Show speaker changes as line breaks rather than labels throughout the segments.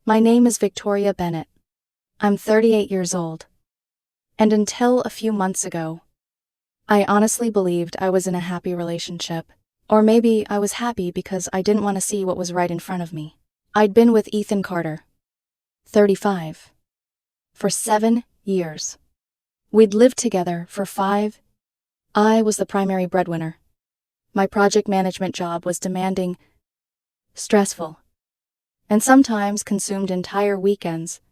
My name is Victoria Bennett. I'm 38 years old. And until a few months ago, I honestly believed I was in a happy relationship. Or maybe I was happy because I didn't want to see what was right in front of me. I'd been with Ethan Carter, 35, for 7 years. We'd lived together for 5. I was the primary breadwinner. My project management job was demanding, stressful, and sometimes consumed entire weekends.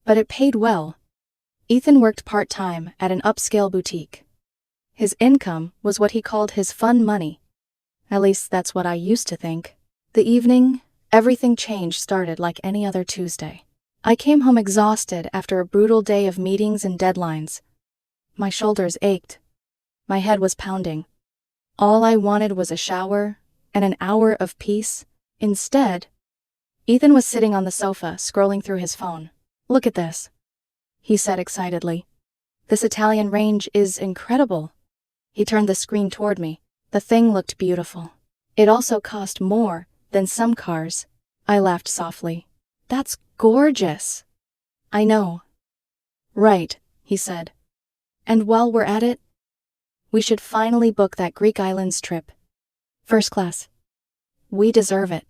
But it paid well. Ethan worked part-time at an upscale boutique. His income was what he called his fun money. At least that's what I used to think. The evening, everything changed started like any other Tuesday. I came home exhausted after a brutal day of meetings and deadlines. My shoulders ached. My head was pounding. All I wanted was a shower and an hour of peace. Instead, Ethan was sitting on the sofa scrolling through his phone. "Look at this," he said excitedly. "This Italian range is incredible." He turned the screen toward me. The thing looked beautiful. It also cost more than some cars. I laughed softly. "That's gorgeous." "I know." "Right," he said. "And while we're at it, we should finally book that Greek islands trip. First class. We deserve it."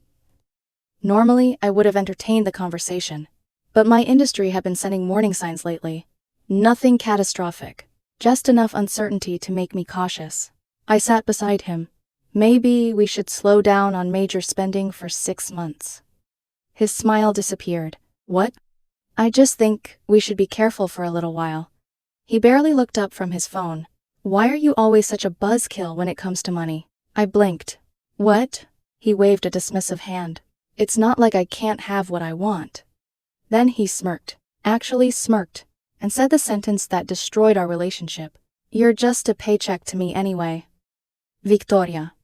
Normally, I would have entertained the conversation, but my industry had been sending warning signs lately. Nothing catastrophic, just enough uncertainty to make me cautious. I sat beside him. "Maybe we should slow down on major spending for 6 months. His smile disappeared. "What?" "I just think we should be careful for a little while." He barely looked up from his phone. "Why are you always such a buzzkill when it comes to money?" I blinked. "What?" He waved a dismissive hand. "It's not like I can't have what I want." Then he smirked, actually smirked, and said the sentence that destroyed our relationship. "You're just a paycheck to me anyway. Victoria.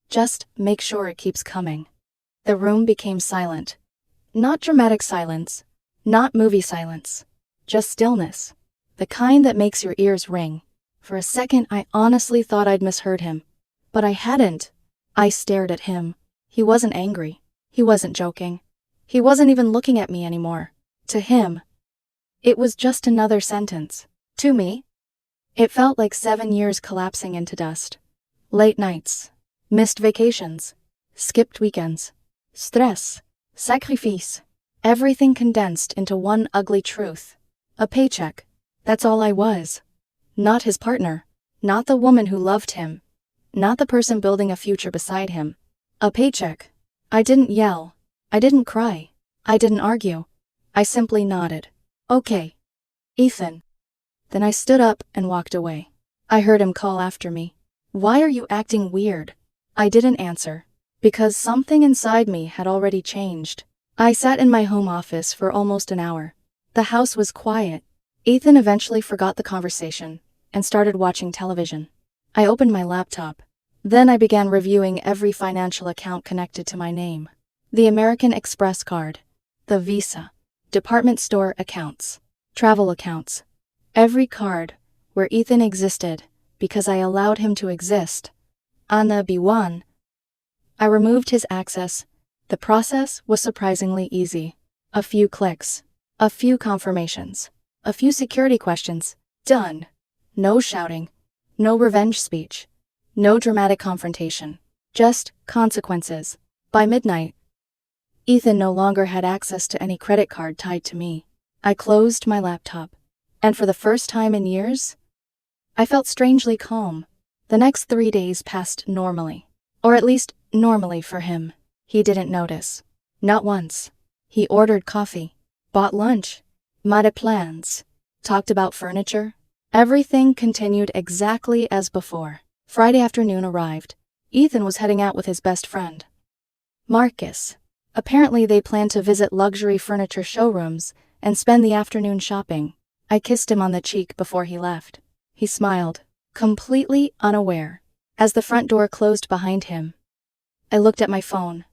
Just make sure it keeps coming." The room became silent. Not dramatic silence, not movie silence, just stillness. The kind that makes your ears ring. For a second I honestly thought I'd misheard him. But I hadn't. I stared at him. He wasn't angry. He wasn't joking. He wasn't even looking at me anymore. To him, it was just another sentence. To me, it felt like 7 years collapsing into dust. Late nights, missed vacations, skipped weekends, stress, sacrifice, everything condensed into one ugly truth. A paycheck. That's all I was. Not his partner. Not the woman who loved him. Not the person building a future beside him. A paycheck. I didn't yell. I didn't cry. I didn't argue. I simply nodded. "Okay, Ethan." Then I stood up and walked away. I heard him call after me. "Why are you acting weird?" I didn't answer, because something inside me had already changed. I sat in my home office for almost an hour. The house was quiet. Ethan eventually forgot the conversation and started watching television. I opened my laptop. Then I began reviewing every financial account connected to my name. The American Express card, the Visa, department store accounts, travel accounts. Every card where Ethan existed because I allowed him to exist. Anna B1. I removed his access. The process was surprisingly easy. A few clicks. A few confirmations. A few security questions. Done. No shouting. No revenge speech. No dramatic confrontation. Just consequences. By midnight, Ethan no longer had access to any credit card tied to me. I closed my laptop. And for the first time in years, I felt strangely calm. The next 3 days passed normally. Or at least, normally for him. He didn't notice. Not once. He ordered coffee, bought lunch, made plans, talked about furniture. Everything continued exactly as before. Friday afternoon arrived. Ethan was heading out with his best friend, Marcus. Apparently they planned to visit luxury furniture showrooms and spend the afternoon shopping. I kissed him on the cheek before he left. He smiled, completely unaware. As the front door closed behind him, I looked at my phone,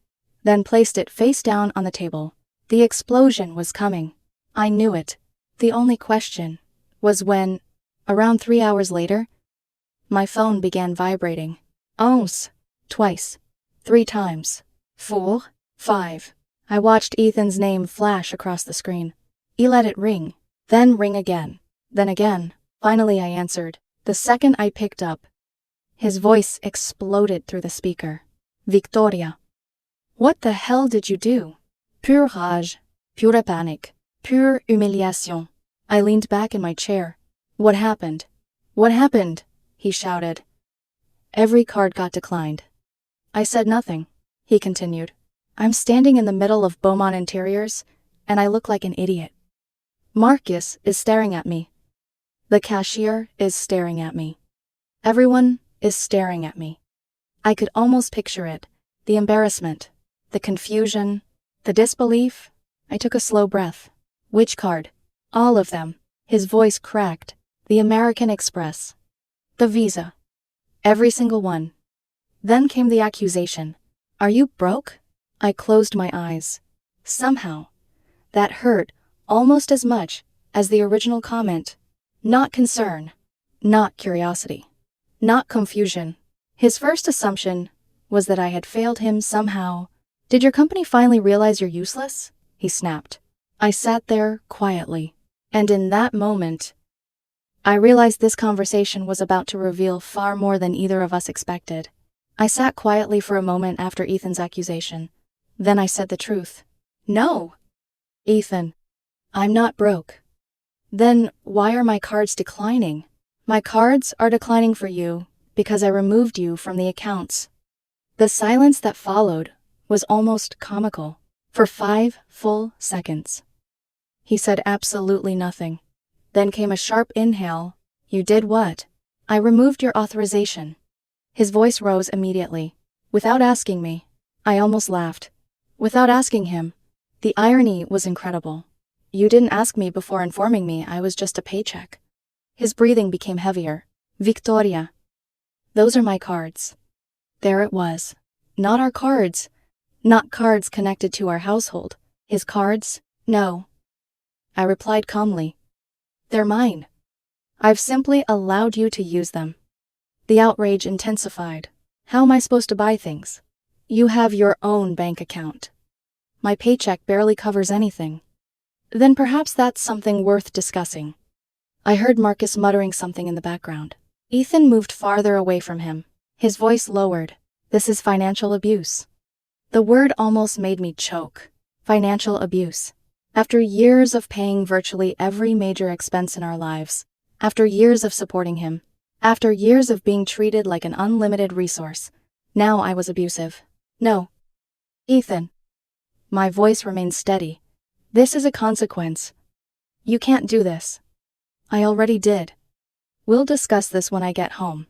then placed it face down on the table. The explosion was coming. I knew it. The only question was when, around 3 hours later, my phone began vibrating. Once, twice, 3 times, 4, 5. I watched Ethan's name flash across the screen. He let it ring, then ring again, then again. Finally I answered. The second I picked up, his voice exploded through the speaker. Victoria. What the hell did you do? Pure rage, pure panic, pure humiliation. I leaned back in my chair. What happened? What happened? He shouted. Every card got declined. I said nothing. He continued. I'm standing in the middle of Beaumont Interiors, and I look like an idiot. Marcus is staring at me. The cashier is staring at me. Everyone is staring at me. I could almost picture it. The embarrassment, the confusion, the disbelief. I took a slow breath. Which card? All of them. His voice cracked. The American Express. The Visa. Every single one. Then came the accusation. Are you broke? I closed my eyes. Somehow, that hurt almost as much as the original comment. Not concern. Not curiosity. Not confusion. His first assumption was that I had failed him somehow. Did your company finally realize you're useless? He snapped. I sat there quietly, and in that moment, I realized this conversation was about to reveal far more than either of us expected. I sat quietly for a moment after Ethan's accusation. Then I said the truth. No. Ethan, I'm not broke. Then why are my cards declining? My cards are declining for you because I removed you from the accounts. The silence that followed was almost comical. For 5 full seconds. He said absolutely nothing. Then came a sharp inhale. You did what? I removed your authorization. His voice rose immediately. Without asking me. I almost laughed. Without asking him. The irony was incredible. You didn't ask me before informing me I was just a paycheck. His breathing became heavier. Victoria. Those are my cards. There it was. Not our cards. Not cards connected to our household. His cards? No. I replied calmly. They're mine. I've simply allowed you to use them. The outrage intensified. How am I supposed to buy things? You have your own bank account. My paycheck barely covers anything. Then perhaps that's something worth discussing. I heard Marcus muttering something in the background. Ethan moved farther away from him. His voice lowered. This is financial abuse. The word almost made me choke. Financial abuse. After years of paying virtually every major expense in our lives, after years of supporting him, after years of being treated like an unlimited resource, now I was abusive. No. Ethan. My voice remained steady. This is a consequence. You can't do this. I already did. We'll discuss this when I get home.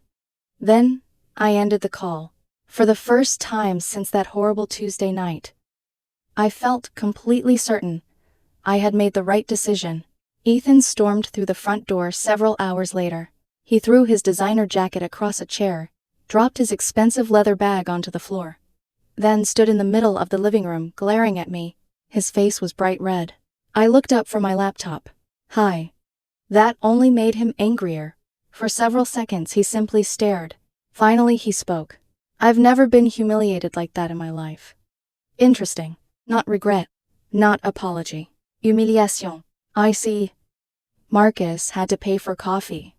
Then, I ended the call. For the first time since that horrible Tuesday night, I felt completely certain I had made the right decision. Ethan stormed through the front door several hours later. He threw his designer jacket across a chair, dropped his expensive leather bag onto the floor, then stood in the middle of the living room glaring at me. His face was bright red. I looked up from my laptop. Hi. That only made him angrier. For several seconds he simply stared. Finally he spoke. I've never been humiliated like that in my life. Interesting. Not regret. Not apology. Humiliation. I see. Marcus had to pay for coffee.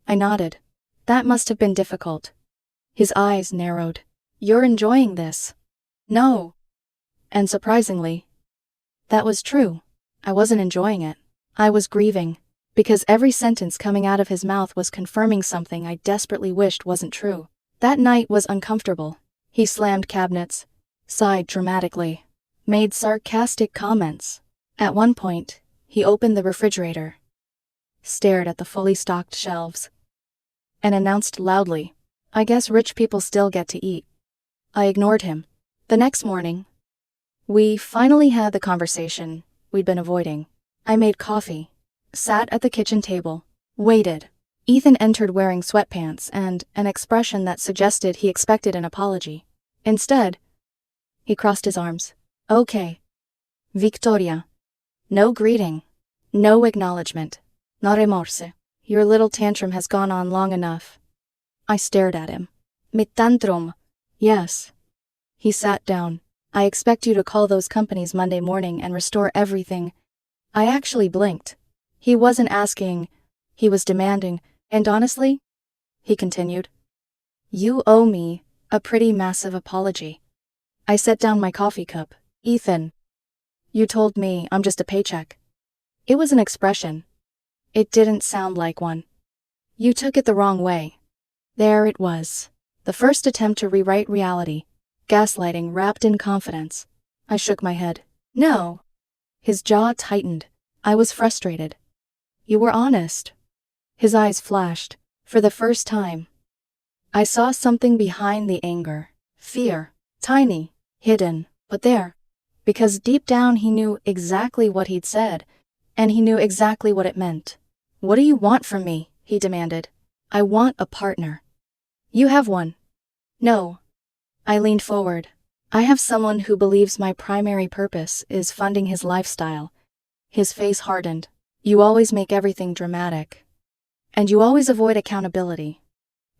I nodded. That must have been difficult. His eyes narrowed. You're enjoying this? No. And surprisingly, that was true. I wasn't enjoying it. I was grieving. Because every sentence coming out of his mouth was confirming something I desperately wished wasn't true. That night was uncomfortable. He slammed cabinets, sighed dramatically, made sarcastic comments. At one point, he opened the refrigerator, stared at the fully stocked shelves, and announced loudly, I guess rich people still get to eat. I ignored him. The next morning, we finally had the conversation we'd been avoiding. I made coffee, sat at the kitchen table, waited. Ethan entered wearing sweatpants and an expression that suggested he expected an apology. Instead, he crossed his arms. Okay. Victoria. No greeting. No acknowledgement. No remorse. Your little tantrum has gone on long enough. I stared at him. Mi tantrum. Yes. He sat down. I expect you to call those companies Monday morning and restore everything. I actually blinked. He wasn't asking, he was demanding, and honestly, he continued, you owe me a pretty massive apology. I set down my coffee cup. Ethan, you told me I'm just a paycheck. It was an expression. It didn't sound like one. You took it the wrong way. There it was. The first attempt to rewrite reality. Gaslighting wrapped in confidence. I shook my head. No. His jaw tightened. I was frustrated. You were honest. His eyes flashed. For the first time, I saw something behind the anger. Fear. Tiny. Hidden. But there. Because deep down he knew exactly what he'd said. And he knew exactly what it meant. What do you want from me? He demanded. I want a partner. You have one. No. I leaned forward. I have someone who believes my primary purpose is funding his lifestyle. His face hardened. You always make everything dramatic. And you always avoid accountability.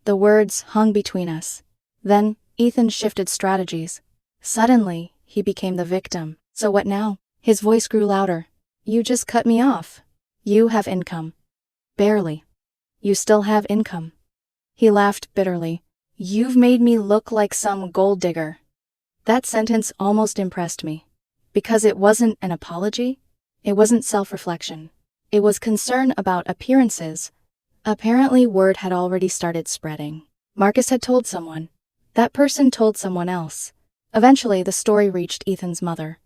The words hung between us. Then, Ethan shifted strategies. Suddenly, he became the victim. So what now? His voice grew louder. You just cut me off. You have income. Barely. You still have income. He laughed bitterly. You've made me look like some gold digger. That sentence almost impressed me. Because it wasn't an apology. It wasn't self-reflection. It was concern about appearances. Apparently word had already started spreading. Marcus had told someone. That person told someone else. Eventually the story reached Ethan's mother,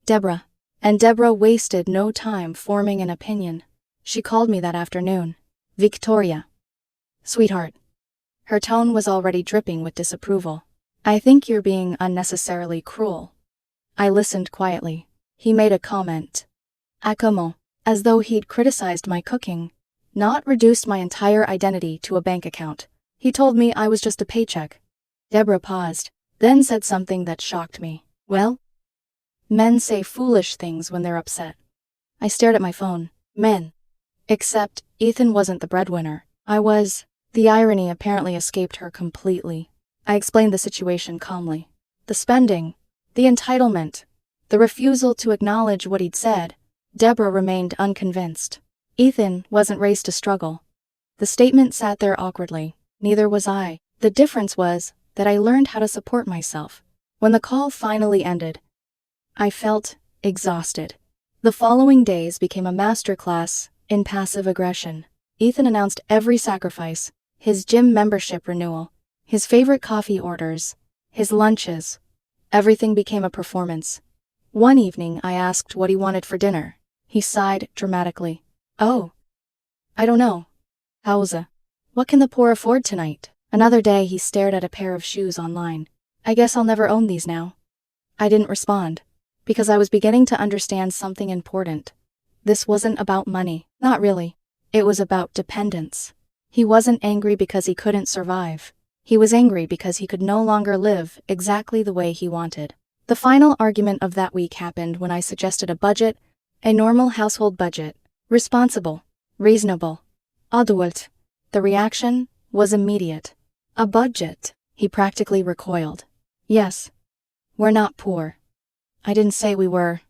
Deborah. And Deborah wasted no time forming an opinion. She called me that afternoon. Victoria. Sweetheart. Her tone was already dripping with disapproval. I think you're being unnecessarily cruel. I listened quietly. He made a comment. Comment, as though he'd criticized my cooking, not reduced my entire identity to a bank account. He told me I was just a paycheck. Deborah paused, then said something that shocked me. Well? Men say foolish things when they're upset. I stared at my phone. Men. Except, Ethan wasn't the breadwinner. I was. The irony apparently escaped her completely. I explained the situation calmly. The spending. The entitlement. The refusal to acknowledge what he'd said. Deborah remained unconvinced. Ethan wasn't raised to struggle. The statement sat there awkwardly. Neither was I. The difference was that I learned how to support myself. When the call finally ended, I felt exhausted. The following days became a masterclass in passive aggression. Ethan announced every sacrifice, his gym membership renewal, his favorite coffee orders, his lunches. Everything became a performance. One evening I asked what he wanted for dinner. He sighed dramatically. Oh. I don't know. Howza? What can the poor afford tonight? Another day he stared at a pair of shoes online. I guess I'll never own these now. I didn't respond. Because I was beginning to understand something important. This wasn't about money. Not really. It was about dependence. He wasn't angry because he couldn't survive. He was angry because he could no longer live exactly the way he wanted. The final argument of that week happened when I suggested a budget, a normal household budget, responsible, reasonable, adult. The reaction was immediate. A budget. He practically recoiled. Yes. We're not poor. I didn't say we were.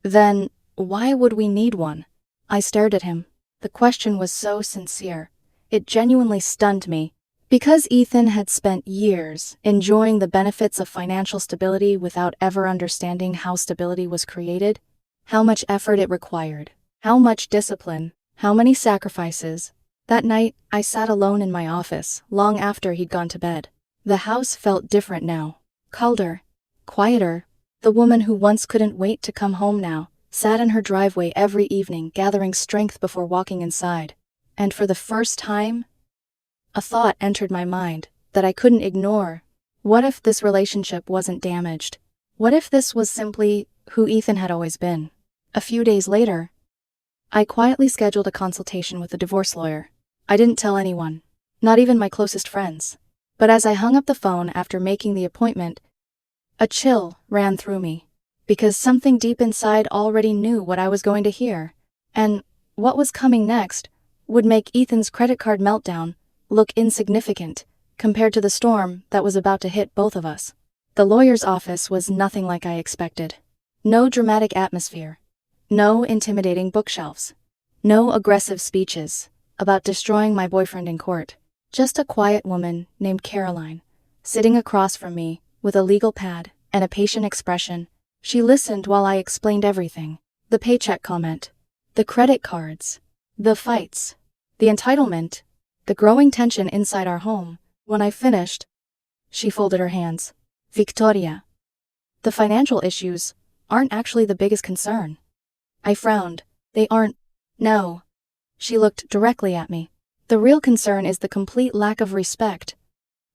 Then, why would we need one? I stared at him. The question was so sincere. It genuinely stunned me. Because Ethan had spent years enjoying the benefits of financial stability without ever understanding how stability was created, how much effort it required, how much discipline, how many sacrifices. That night, I sat alone in my office, long after he'd gone to bed. The house felt different now. Colder. Quieter. The woman who once couldn't wait to come home now sat in her driveway every evening, gathering strength before walking inside. And for the first time, a thought entered my mind that I couldn't ignore. What if this relationship wasn't damaged? What if this was simply who Ethan had always been? A few days later, I quietly scheduled a consultation with a divorce lawyer. I didn't tell anyone, not even my closest friends. But as I hung up the phone after making the appointment, a chill ran through me, because something deep inside already knew what I was going to hear, and what was coming next would make Ethan's credit card meltdown look insignificant compared to the storm that was about to hit both of us. The lawyer's office was nothing like I expected. No dramatic atmosphere. No intimidating bookshelves. No aggressive speeches about destroying my boyfriend in court. Just a quiet woman named Caroline, sitting across from me with a legal pad and a patient expression. She listened while I explained everything. The paycheck comment, the credit cards, the fights, the entitlement, the growing tension inside our home. When I finished, she folded her hands. Victoria, the financial issues aren't actually the biggest concern. I frowned. They aren't. No. She looked directly at me. The real concern is the complete lack of respect.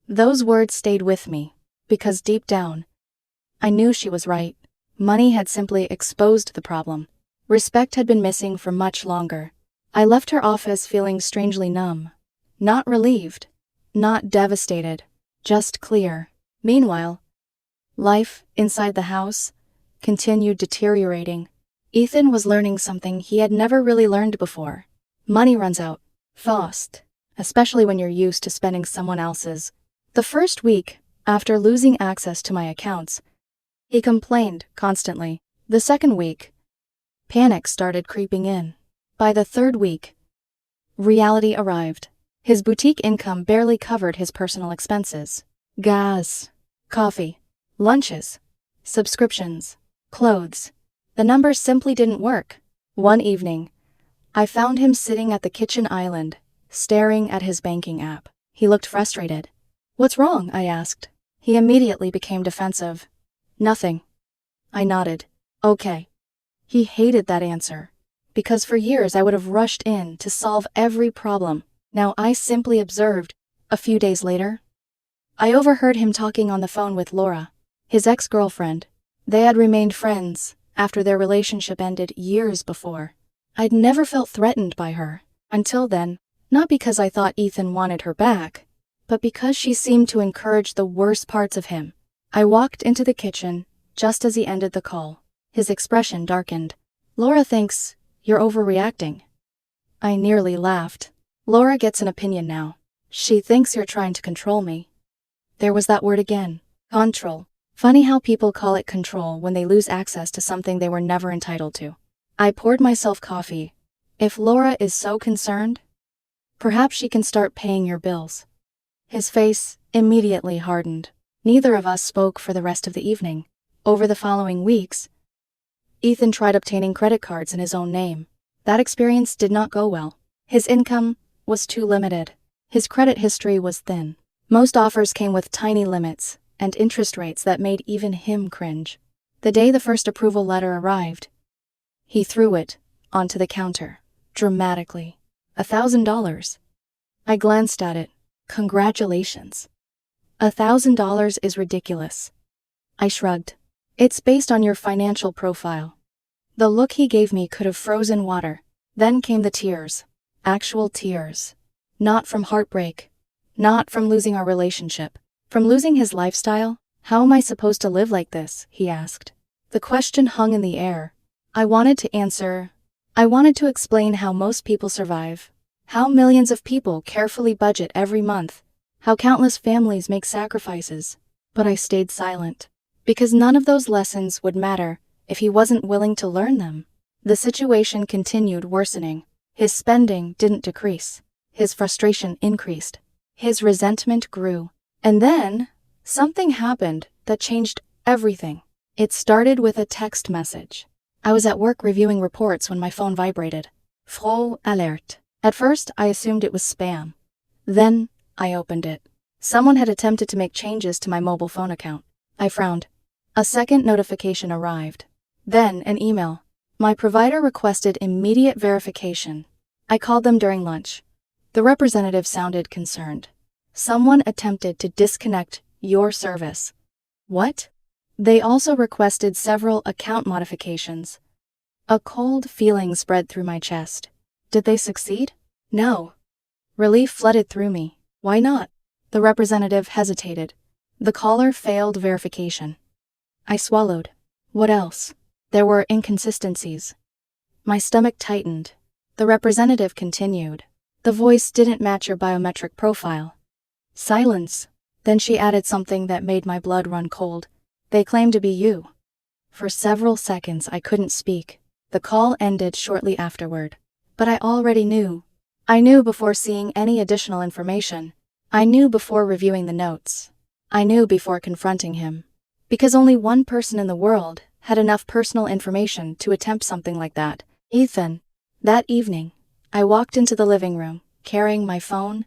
Those words stayed with me, because deep down, I knew she was right. Money had simply exposed the problem. Respect had been missing for much longer. I left her office feeling strangely numb. Not relieved. Not devastated. Just clear. Meanwhile, life inside the house continued deteriorating. Ethan was learning something he had never really learned before. Money runs out fast, especially when you're used to spending someone else's. The first week, after losing access to my accounts, he complained constantly. The second week, panic started creeping in. By the third week, reality arrived. His boutique income barely covered his personal expenses. Gas, coffee, lunches, subscriptions, clothes. The numbers simply didn't work. One evening, I found him sitting at the kitchen island, staring at his banking app. He looked frustrated. "What's wrong?" I asked. He immediately became defensive. "Nothing." I nodded. "Okay." He hated that answer, because for years I would have rushed in to solve every problem. Now I simply observed. A few days later, I overheard him talking on the phone with Laura, his ex-girlfriend. They had remained friends after their relationship ended years before. I'd never felt threatened by her until then, not because I thought Ethan wanted her back, but because she seemed to encourage the worst parts of him. I walked into the kitchen just as he ended the call. His expression darkened. "Laura thinks you're overreacting." I nearly laughed. "Laura gets an opinion now. She thinks you're trying to control me." There was that word again. Control. Funny how people call it control when they lose access to something they were never entitled to. I poured myself coffee. "If Laura is so concerned, perhaps she can start paying your bills." His face immediately hardened. Neither of us spoke for the rest of the evening. Over the following weeks, Ethan tried obtaining credit cards in his own name. That experience did not go well. His income was too limited. His credit history was thin. Most offers came with tiny limits and interest rates that made even him cringe. The day the first approval letter arrived, he threw it onto the counter, dramatically. $1,000. I glanced at it. "Congratulations." $1,000 is ridiculous. I shrugged. "It's based on your financial profile." The look he gave me could have frozen water. Then came the tears. Actual tears. Not from heartbreak. Not from losing our relationship. From losing his lifestyle. "How am I supposed to live like this?" he asked. The question hung in the air. I wanted to answer. I wanted to explain how most people survive. How millions of people carefully budget every month. How countless families make sacrifices. But I stayed silent. Because none of those lessons would matter if he wasn't willing to learn them. The situation continued worsening. His spending didn't decrease. His frustration increased. His resentment grew. And then, something happened that changed everything. It started with a text message. I was at work reviewing reports when my phone vibrated. Faux alert. At first, I assumed it was spam. Then, I opened it. Someone had attempted to make changes to my mobile phone account. I frowned. A second notification arrived. Then, an email. My provider requested immediate verification. I called them during lunch. The representative sounded concerned. "Someone attempted to disconnect your service." What? They also requested several account modifications. A cold feeling spread through my chest. Did they succeed? No. Relief flooded through me. Why not? The representative hesitated. The caller failed verification. I swallowed. What else? There were inconsistencies. My stomach tightened. The representative continued. The voice didn't match your biometric profile. Silence. Then she added something that made my blood run cold. They claim to be you. For several seconds I couldn't speak. The call ended shortly afterward. But I already knew. I knew before seeing any additional information. I knew before reviewing the notes. I knew before confronting him. Because only one person in the world had enough personal information to attempt something like that. Ethan. That evening, I walked into the living room, carrying my phone.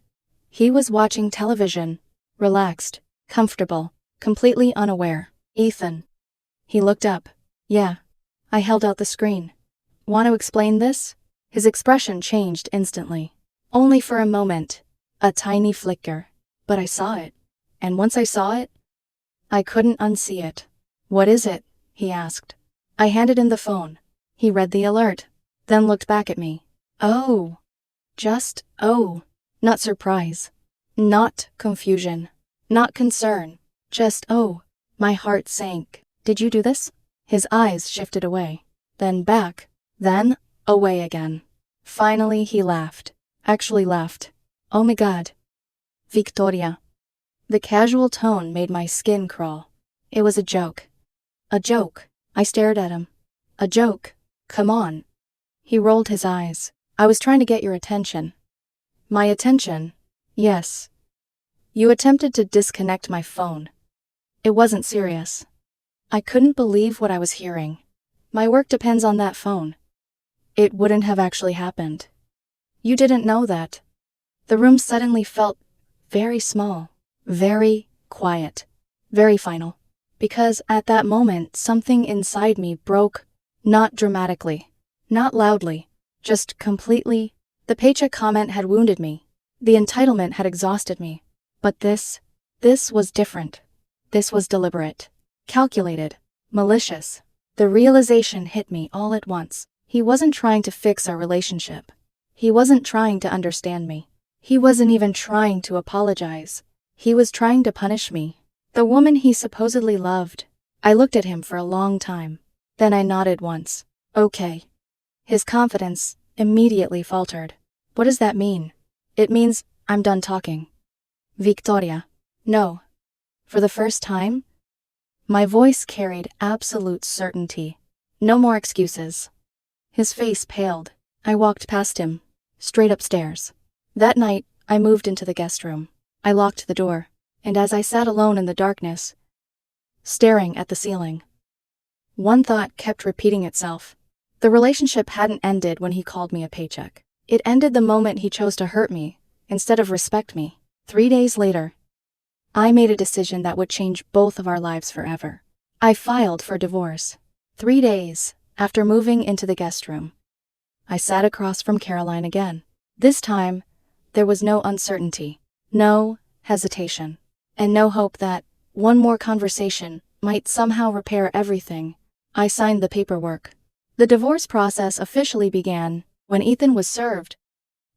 He was watching television, relaxed, comfortable, completely unaware. Ethan. He looked up. Yeah. I held out the screen. Want to explain this? His expression changed instantly. Only for a moment. A tiny flicker. But I saw it. And once I saw it, I couldn't unsee it. What is it? He asked. I handed him the phone. He read the alert, then looked back at me. Oh. Just, oh. Not surprise. Not confusion. Not concern. Just, oh. My heart sank. Did you do this? His eyes shifted away. Then back. Then, away again. Finally he laughed. Actually laughed. Oh my God. Victoria. The casual tone made my skin crawl. It was a joke. A joke. I stared at him. A joke. Come on. He rolled his eyes. I was trying to get your attention. My attention? Yes. You attempted to disconnect my phone. It wasn't serious. I couldn't believe what I was hearing. My work depends on that phone. It wouldn't have actually happened. You didn't know that. The room suddenly felt very small, very quiet, very final. Because at that moment something inside me broke, not dramatically, not loudly, just completely. The paycheck comment had wounded me. The entitlement had exhausted me. But this was different. This was deliberate, calculated, malicious. The realization hit me all at once. He wasn't trying to fix our relationship. He wasn't trying to understand me. He wasn't even trying to apologize. He was trying to punish me. The woman he supposedly loved. I looked at him for a long time. Then I nodded once. Okay. His confidence immediately faltered. What does that mean? It means I'm done talking. Victoria. No. For the first time? My voice carried absolute certainty. No more excuses. His face paled. I walked past him, straight upstairs. That night, I moved into the guest room. I locked the door, and as I sat alone in the darkness, staring at the ceiling, one thought kept repeating itself. The relationship hadn't ended when he called me a paycheck. It ended the moment he chose to hurt me, instead of respect me. 3 days later, I made a decision that would change both of our lives forever. I filed for divorce. 3 days after moving into the guest room, I sat across from Caroline again. This time, there was no uncertainty, no hesitation, and no hope that one more conversation might somehow repair everything. I signed the paperwork. The divorce process officially began when Ethan was served.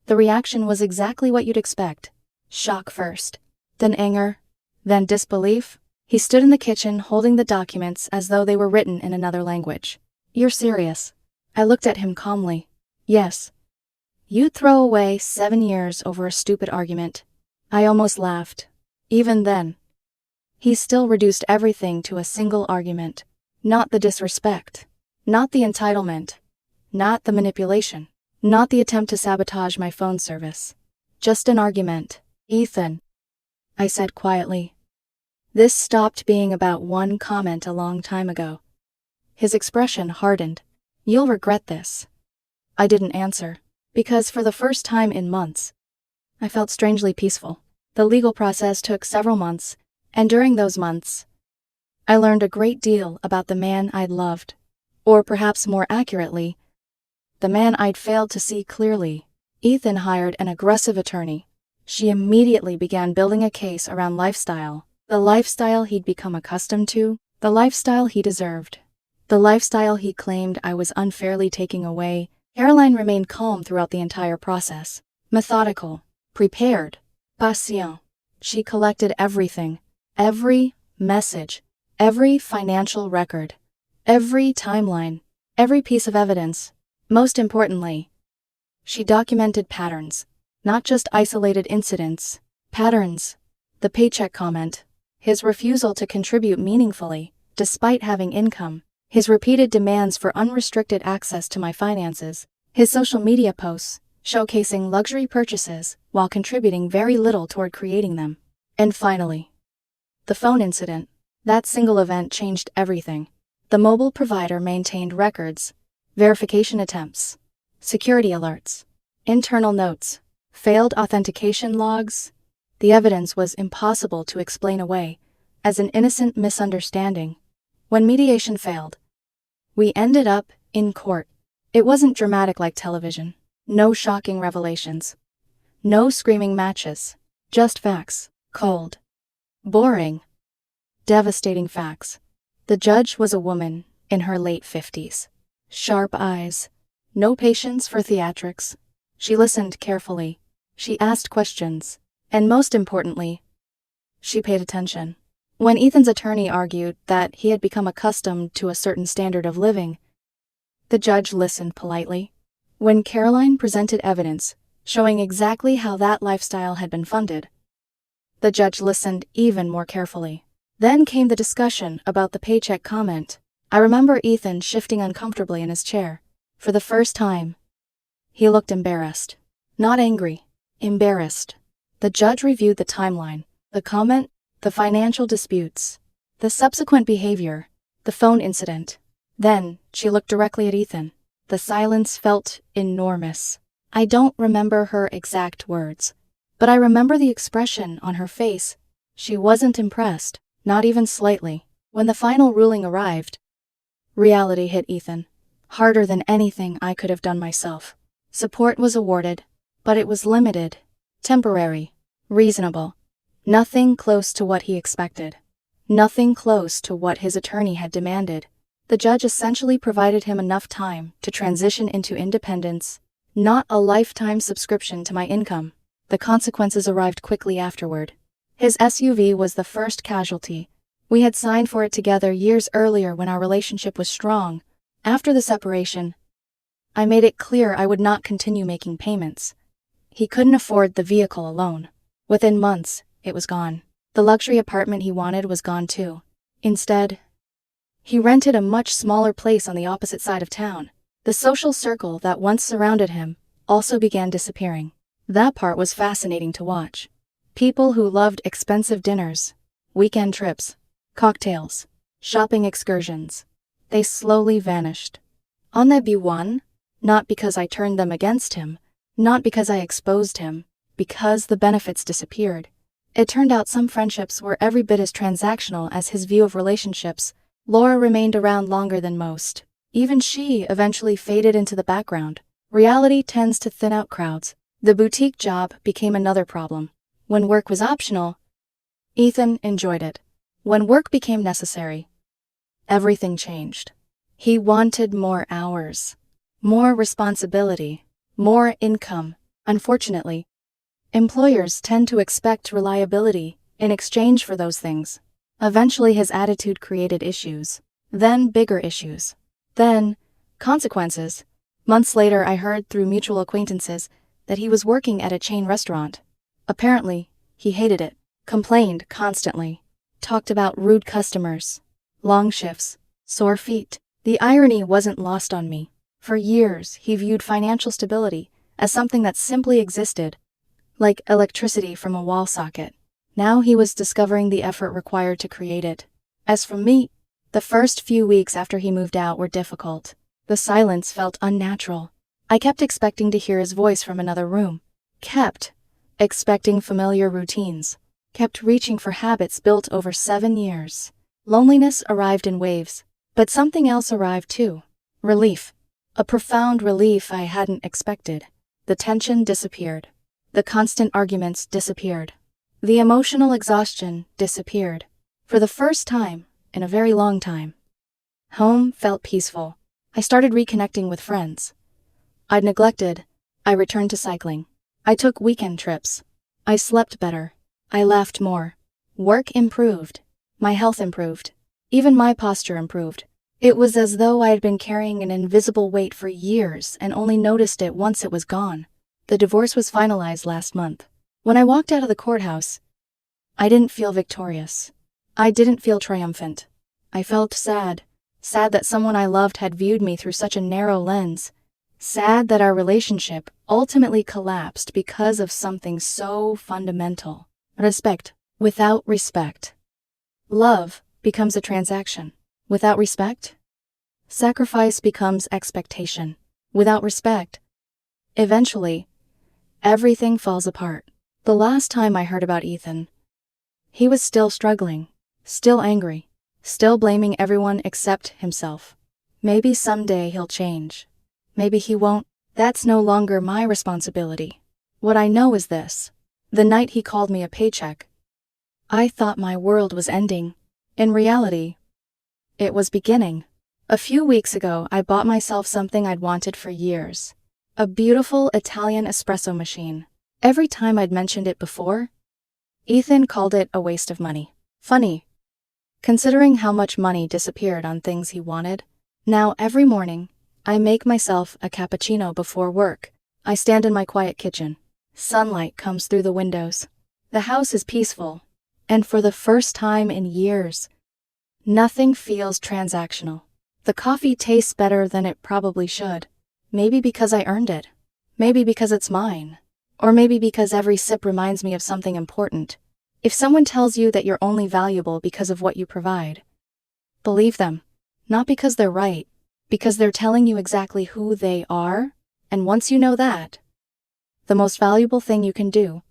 The reaction was exactly what you'd expect. Shock first, then anger, then disbelief. He stood in the kitchen holding the documents as though they were written in another language. You're serious? I looked at him calmly. Yes. You'd throw away 7 years over a stupid argument. I almost laughed. Even then, he still reduced everything to a single argument. Not the disrespect. Not the entitlement. Not the manipulation. Not the attempt to sabotage my phone service. Just an argument. Ethan, I said quietly. This stopped being about one comment a long time ago. His expression hardened. You'll regret this. I didn't answer, because for the first time in months, I felt strangely peaceful. The legal process took several months, and during those months, I learned a great deal about the man I'd loved, or perhaps more accurately, the man I'd failed to see clearly. Ethan hired an aggressive attorney. She immediately began building a case around lifestyle, the lifestyle he'd become accustomed to, the lifestyle he deserved, the lifestyle he claimed I was unfairly taking away. Caroline remained calm throughout the entire process, methodical, prepared, patient. She collected everything, every message, every financial record, every timeline, every piece of evidence. Most importantly, she documented patterns, not just isolated incidents, patterns. The paycheck comment, his refusal to contribute meaningfully, despite having income, his repeated demands for unrestricted access to my finances, his social media posts, showcasing luxury purchases while contributing very little toward creating them. And finally, the phone incident. That single event changed everything. The mobile provider maintained records, verification attempts, security alerts, internal notes, failed authentication logs. The evidence was impossible to explain away as an innocent misunderstanding. When mediation failed, we ended up in court. It wasn't dramatic like television. No shocking revelations. No screaming matches. Just facts. Cold. Boring. Devastating facts. The judge was a woman in her late 50s. Sharp eyes. No patience for theatrics. She listened carefully. She asked questions. And most importantly, she paid attention. When Ethan's attorney argued that he had become accustomed to a certain standard of living, the judge listened politely. When Caroline presented evidence showing exactly how that lifestyle had been funded, the judge listened even more carefully. Then came the discussion about the paycheck comment. I remember Ethan shifting uncomfortably in his chair. For the first time, he looked embarrassed. Not angry. Embarrassed. The judge reviewed the timeline, the comment, the financial disputes, the subsequent behavior, the phone incident. Then, she looked directly at Ethan. The silence felt enormous. I don't remember her exact words, but I remember the expression on her face. She wasn't impressed, not even slightly. When the final ruling arrived, reality hit Ethan. Harder than anything I could have done myself. Support was awarded, but it was limited, temporary, reasonable. Nothing close to what he expected. Nothing close to what his attorney had demanded. The judge essentially provided him enough time to transition into independence, not a lifetime subscription to my income. The consequences arrived quickly afterward. His SUV was the first casualty. We had signed for it together years earlier when our relationship was strong. After the separation, I made it clear I would not continue making payments. He couldn't afford the vehicle alone. Within months, it was gone. The luxury apartment he wanted was gone too. Instead, he rented a much smaller place on the opposite side of town. The social circle that once surrounded him also began disappearing. That part was fascinating to watch. People who loved expensive dinners, weekend trips, cocktails, shopping excursions. They slowly vanished. On that B1, not because I turned them against him, not because I exposed him, because the benefits disappeared. It turned out some friendships were every bit as transactional as his view of relationships. Laura remained around longer than most. Even she eventually faded into the background. Reality tends to thin out crowds. The boutique job became another problem. When work was optional, Ethan enjoyed it. When work became necessary, everything changed. He wanted more hours, more responsibility, more income. Unfortunately, employers tend to expect reliability in exchange for those things. Eventually his attitude created issues. Then bigger issues. Then consequences. Months later I heard through mutual acquaintances that he was working at a chain restaurant. Apparently, he hated it, complained constantly, talked about rude customers, long shifts, sore feet. The irony wasn't lost on me. For years, he viewed financial stability as something that simply existed, like electricity from a wall socket. Now he was discovering the effort required to create it. As for me, the first few weeks after he moved out were difficult. The silence felt unnatural. I kept expecting to hear his voice from another room. Kept expecting familiar routines. Kept reaching for habits built over 7 years. Loneliness arrived in waves. But something else arrived too. Relief. A profound relief I hadn't expected. The tension disappeared. The constant arguments disappeared. The emotional exhaustion disappeared. For the first time in a very long time. Home felt peaceful. I started reconnecting with friends I'd neglected. I returned to cycling. I took weekend trips. I slept better. I laughed more. Work improved. My health improved. Even my posture improved. It was as though I had been carrying an invisible weight for years and only noticed it once it was gone. The divorce was finalized last month. When I walked out of the courthouse, I didn't feel victorious. I didn't feel triumphant. I felt sad. Sad that someone I loved had viewed me through such a narrow lens. Sad that our relationship ultimately collapsed because of something so fundamental. Respect. Without respect, love becomes a transaction. Without respect, sacrifice becomes expectation. Without respect, eventually, everything falls apart. The last time I heard about Ethan, he was still struggling, still angry, still blaming everyone except himself. Maybe someday he'll change. Maybe he won't. That's no longer my responsibility. What I know is this. The night he called me a paycheck, I thought my world was ending. In reality, it was beginning. A few weeks ago, I bought myself something I'd wanted for years. A beautiful Italian espresso machine. Every time I'd mentioned it before, Ethan called it a waste of money. Funny, considering how much money disappeared on things he wanted. Now every morning, I make myself a cappuccino before work. I stand in my quiet kitchen. Sunlight comes through the windows. The house is peaceful. And for the first time in years, nothing feels transactional. The coffee tastes better than it probably should. Maybe because I earned it. Maybe because it's mine. Or maybe because every sip reminds me of something important. If someone tells you that you're only valuable because of what you provide, believe them. Not because they're right, because they're telling you exactly who they are. And once you know that, the most valuable thing you can do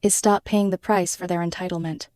is stop paying the price for their entitlement.